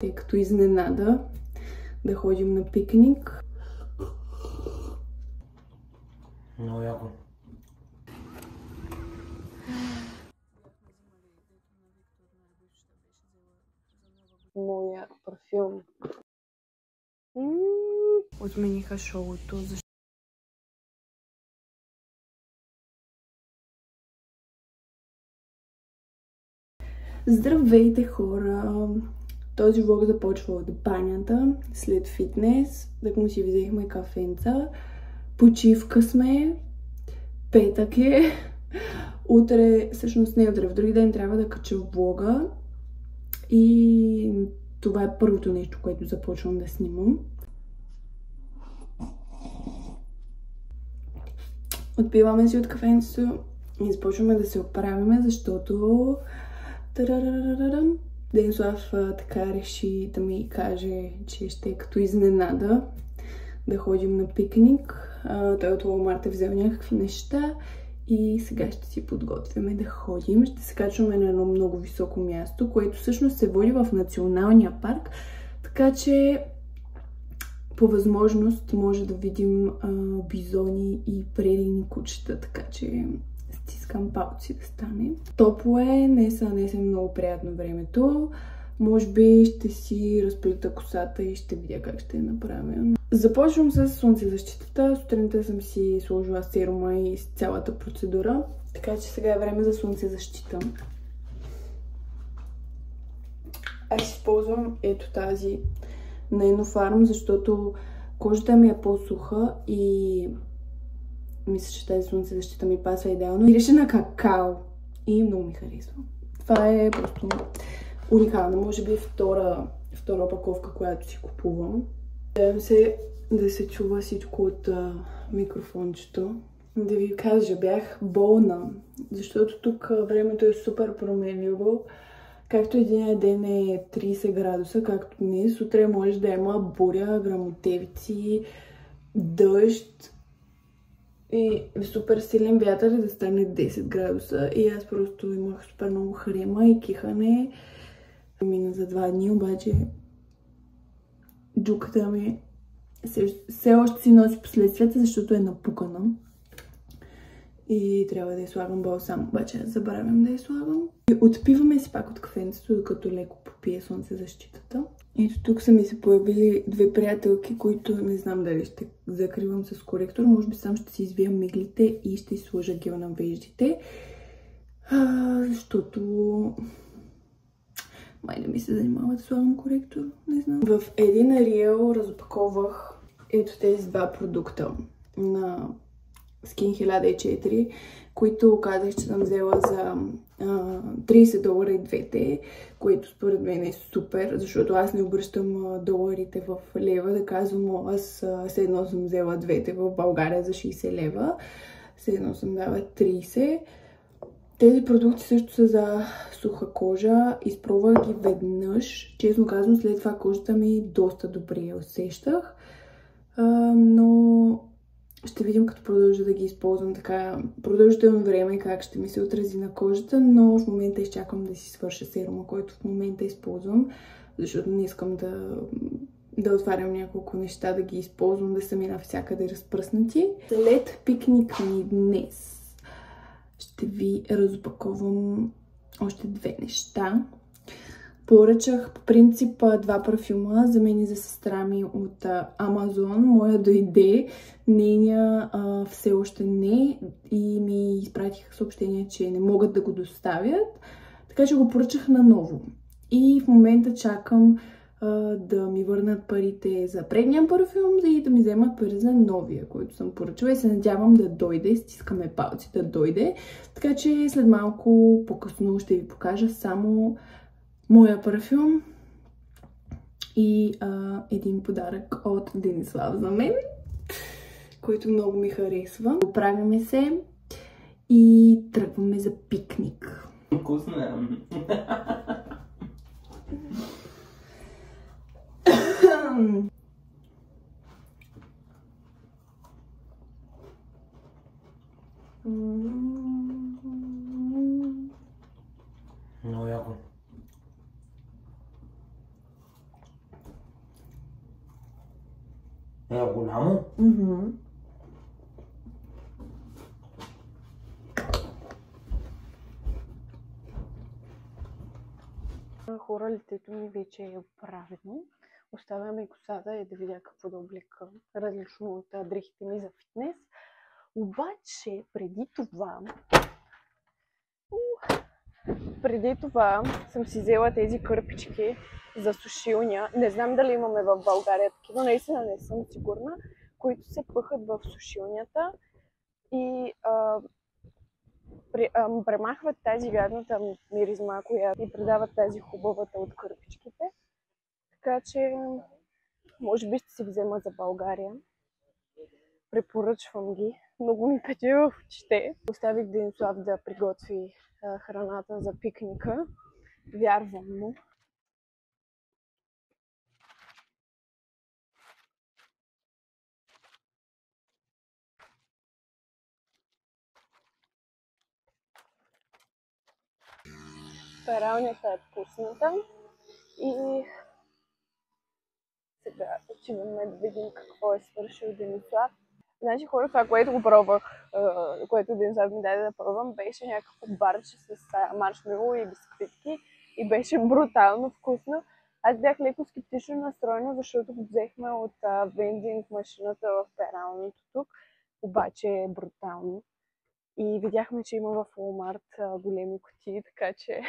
Тъй като изненада да ходим на пикник. Много яко. Моя парфюм. Отмениха шоуто, защото здравейте, хора! Този влог започва от банята, след фитнес, так му си взехме кафенца, почивка сме, петък е, утре, всъщност не утре, в други ден трябва да кача влога и това е първото нещо, което започвам да снимам. Отпиваме си от кафенцето и започваме да се оправяме, защото Денислав така реши да ми каже, че ще е като изненада да ходим на пикник. Той от Walmart е взел някакви неща и сега ще си подготвяме да ходим. Ще се качваме на едно много високо място, което всъщност се води в националния парк, така че по възможност може да видим бизони и прерийни кучета, така че стискам палци да стане. Топло е, днес е много приятно времето. Може би ще си разплита косата и ще видя как ще я направя. Започвам с слънцезащитата. Сутринта съм си сложила серума и цялата процедура, така че сега е време за слънцезащита. Аз използвам ето тази на Enofarm, защото кожата ми е по-суха и мисля, че тази слънцезащита ми пасва идеално. Мирише на какао и много ми харесва. Това е просто уникална. Може би втора опаковка, която си купувам. Надявам се да се чува всичко от микрофончето. Да ви кажа, бях болна, защото тук времето е супер променливо. Както един ден е 30 градуса, както днес, утре може да има буря, гръмотевици, дъжд и супер силен вятър да стане 10 градуса. И аз просто имах супер много хрема и кихане. Мина за 2 дни, обаче джуката ми все още си носи последствията, защото е напукана. И трябва да я слагам балсам, обаче забравям да я слагам. И отпиваме си пак от кафенцето, докато леко попие слънцезащитата. Ето тук са ми се появили две приятелки, които не знам дали ще закривам с коректор. Може би сам ще си извия миглите и ще сложа гел на веждите. Защото май не ми се занимава да слагам коректор, не знам. В един риел разопаковах ето тези два продукта на Skin 1004, които казах, че съм взела за $30 и двете, което според мен е супер, защото аз не обръщам доларите в лева, да казвам, аз все едно съм взела двете в България за 60 лева, все едно съм дала 30. Тези продукти също са за суха кожа, изпробвах ги веднъж, честно казвам, след това кожата ми доста добре я усещах, но ще видим като продължа да ги използвам така продължително време как ще ми се отрази на кожата, но в момента изчаквам да си свърша серума, който в момента използвам, защото не искам да отварям няколко неща, да ги използвам, да са ми навсякъде разпръснати. След пикника ни днес ще ви разопаковам още две неща. Поръчах по принцип два парфюма за мен и за сестра ми от Амазон. Моя дойде, нейния все още не и ми изпратиха съобщение, че не могат да го доставят. Така че го поръчах наново. И в момента чакам да ми върнат парите за предния парфюм и да ми вземат пари за новия, който съм поръчала и се надявам да дойде. Стискаме палци да дойде. Така че след малко по-късно ще ви покажа само моя парфюм и един подарък от Денислав за мен, който много ми харесва. Оправяме се и тръгваме за пикник. Вкусно е. Много яко. Голямо? Хора, лицето ми вече е оправено. Оставяме и косата и да видя какво да облека, различно от дрехите ми за фитнес. Обаче, преди това съм си взела тези кърпички за сушилня. Не знам дали имаме в България такива, наистина не съм сигурна, които се пъхат в сушилнята и премахват тази гадната миризма, която ни придават тази хубавата от кърпичките. Така че, може би ще си взема за България. Препоръчвам ги. Много ми пече в очите. Оставих Денислав да приготви храната за пикника. Вярвам му. Пералнята е пусната и сега отиваме да видим какво е свършил Денислав. Значи хора, това, което го пробвах, което Денислав ми даде да пробвам, беше някакво барче с маршмело и бисквитки и беше брутално вкусно. Аз бях леко скептично настроена, защото го взехме от вендинг машината в пералното тук, обаче е брутално. И видяхме, че има в Walmart големи кутии, така че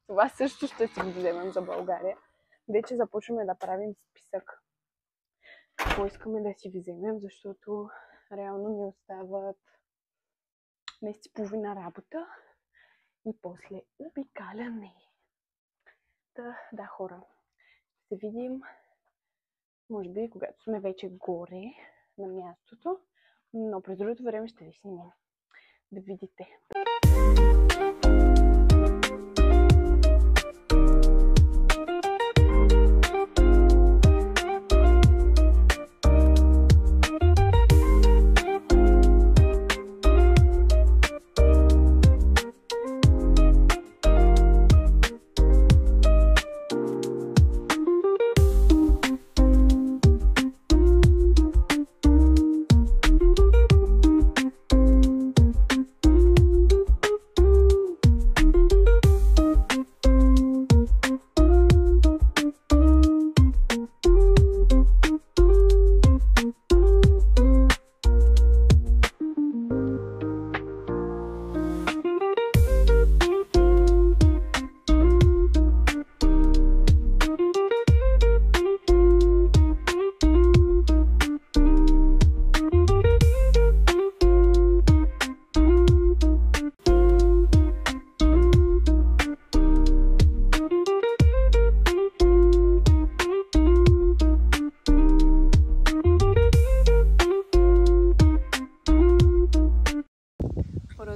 това също ще си го вземем за България. Вече започваме да правим списък какво искаме да си вземем, защото реално ни остават месец и половина работа и после обикаляне. Да, хора, ще се видим, може би, когато сме вече горе на мястото, но през другото време ще ви снимам. Да видите.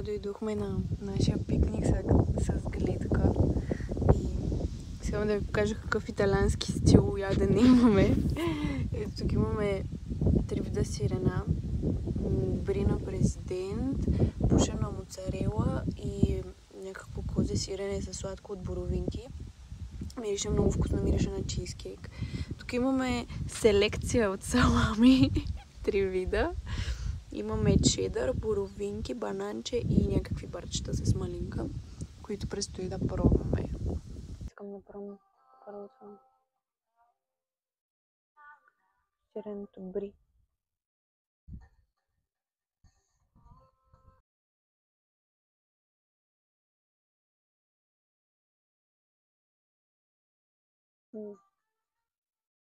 Дойдохме на нашия пикник с гледка и сега да ви покажа какъв италиански стил ядене имаме. Ето тук имаме 3 вида сирена, брина президент, пушена моцарела и някакво козе сирене със сладко от боровинки. Мирише много вкусно, мирише на чизкейк. Тук имаме селекция от салами, 3 вида. Имаме чедър, боровинки, бананче и някакви барчета с малинка, които предстои да пробваме. Искам да пробвам първо това сиреното бри.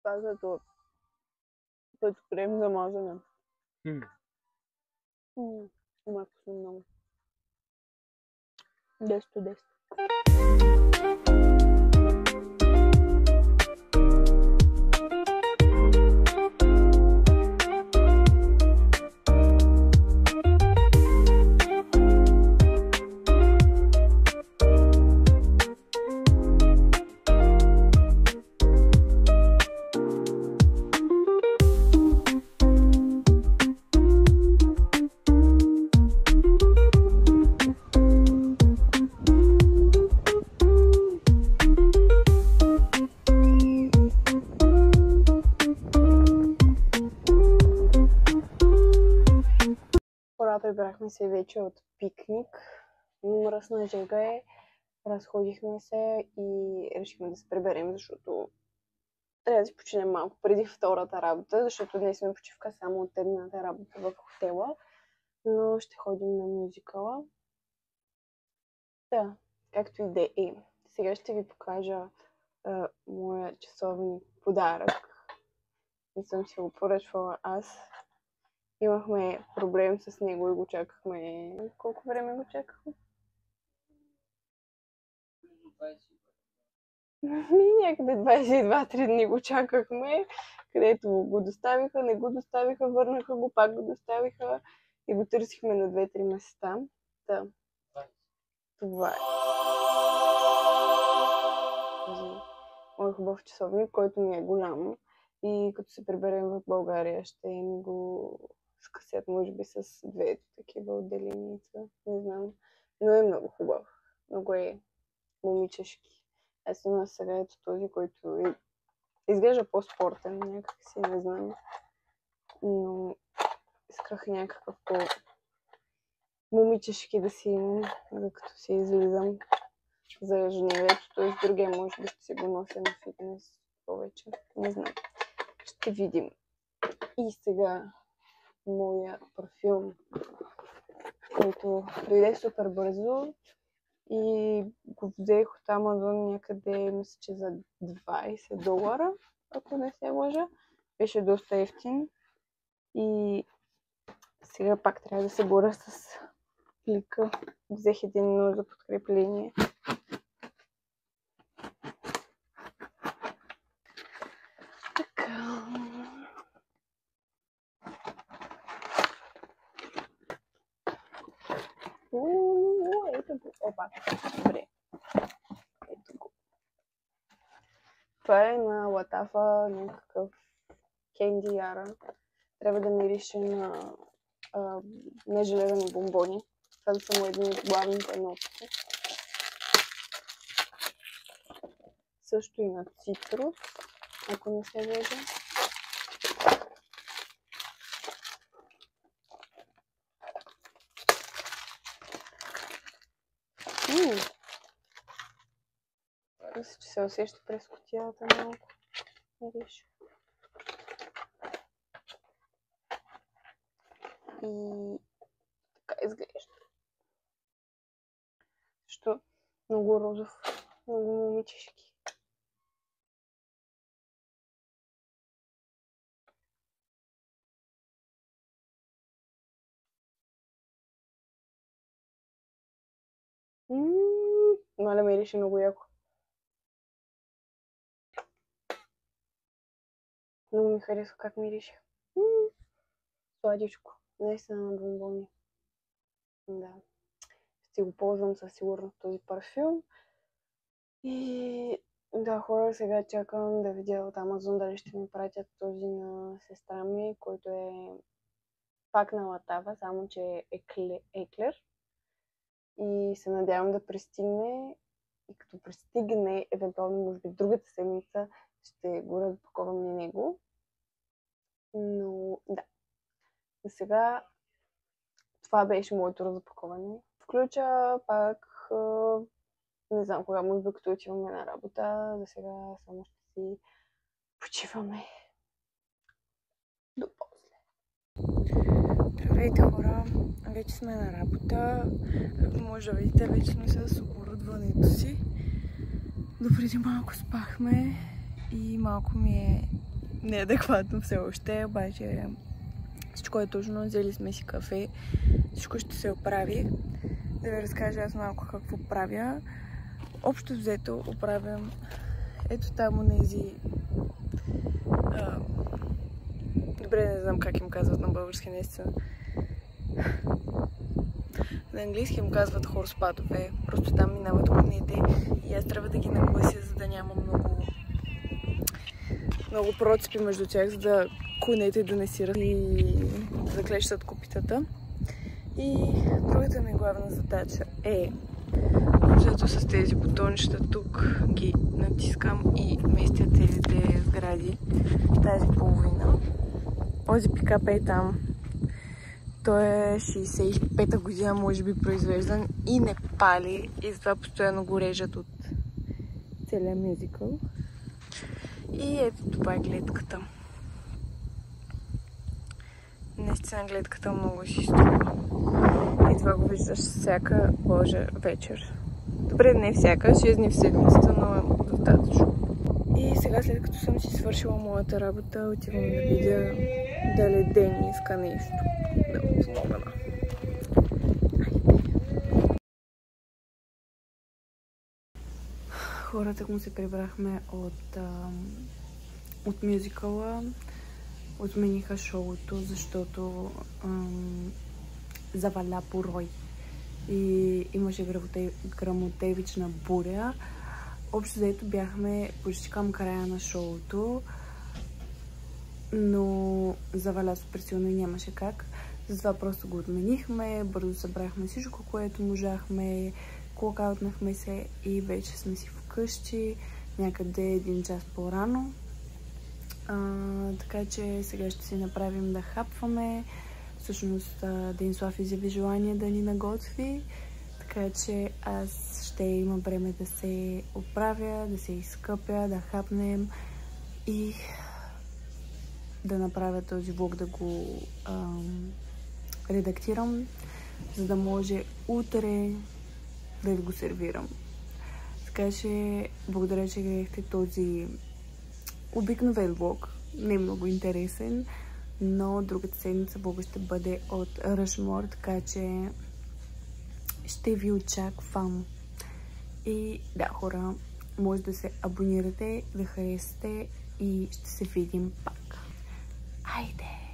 Това е като крем за мазане. Има вкусно много. 10 от 10. Прибрахме се вече от пикник. Мръсна жега е. Разходихме се и решихме да се приберем, защото трябва да си починем малко преди втората работа, защото днес сме почивка само от едната работа в хотела, но ще ходим на мюзикъла. Да, както и да е. Сега ще ви покажа моя часовник подарък. Не съм си го поръчвала аз. Имахме проблем с него и го чакахме. Колко време го чакахме? Някъде 22-3 дни го чакахме, където го доставиха, не го доставиха, върнаха го, пак го доставиха и го търсихме на 2-3 места. Да. Това е. Мой хубав часовник, който ми е голям и като се приберем в България ще ми го скъсят, може би с две такива отделеница, не знам, но е много хубав, много е момичешки. Аз имам сега ето този, който изглежда по-спортен, някак си, не знам, но исках някакъв по-момичешки да си имам, докато си излизам за ежедневието, т.е. другия може би ще си го нося на фитнес повече, не знам, ще видим. И сега моя парфюм, който дойде супер бързо и го взех от Амазон някъде, мисля, че за $20, ако не се лъжа. Беше доста евтин и сега пак трябва да се боря с плика. Взех един за подкрепление. Така. Ето го. Опа. Добре. Ето го. Това е на Латафа, някакъв кенди яра. Трябва да мирише на нежелезени бомбони. Това да са му едни от главните нотки. Също и на цитрус, ако не се лъжа. Мисля, че се усеща през кутията малко. Видиш. И така изглежда. Защо много розов, много момичешки. Маля мирише много яко. Много ми харесва как мирише. Сладичко. Наистина на бомбони. Да. Ще го ползвам със сигурност този парфюм. И да, хора, сега чакам да видя от Амазон дали ще ми пратят този на сестра ми, който е пак на Латава, само че е еклер. И се надявам да пристигне. И като пристигне, евентуално, може би другата седмица, ще го разпаковам на него. Но да. За сега това беше моето разпаковане. Включа пак, не знам кога, може би като отиваме на работа. За сега само ще си почиваме. До после. Здравейте, хора! Вече сме на работа. Както може да видите, вече сме с оборудването си. Допреди малко спахме и малко ми е неадекватно все още, обаче всичко е точно, взели сме си кафе, всичко ще се оправи. Да ви разкажа аз малко какво правя. Общо взето оправям ето там онези... Добре, не знам как им казват на български, наистина. На английски им казват хорспадове, просто там минават конете и аз трябва да ги наглася, за да няма много процепи между тях, за да конете да не сират и да заклещат копитата. И другата ми главна задача е, защото с тези бутончета тук ги натискам и местя целите сгради, тази половина. Този пикап е там. Той е 65-та година, може би произвеждан и не пали. И затова постоянно го режат от целия мюзикъл. И ето това е гледката. Наистина гледката много си струва. И това го виждаш всяка Божа вечер. Добре, не всяка, 6 дни в седмицата, но е достатъчно. И сега, след като съм си свършила моята работа, отивам да видя дали Дени иска нещо да му помогна. Хората му се прибрахме от мюзикъла. Отмениха шоуто, защото заваля порой и имаше грамотевична буря. Общо заето бяхме почти към края на шоуто, но заваля супер силно и нямаше как. Затова просто го отменихме, бързо събрахме всичко, което можахме, клокаутнахме се и вече сме си вкъщи, някъде 1 час по-рано. Така че сега ще си направим да хапваме. Всъщност Денислав изяви желание да ни наготви, така че аз ще имам време да се оправя, да се изкъпя, да хапнем и да направя този влог, да го редактирам, за да може утре да го сервирам. Така че благодаря, че гледахте този обикновен влог. Не е много интересен, но другата седмица влога ще бъде от Rushmore, така че ще ви очаквам. И да, хора, може да се абонирате, да харесате и ще се видим пак. Айде!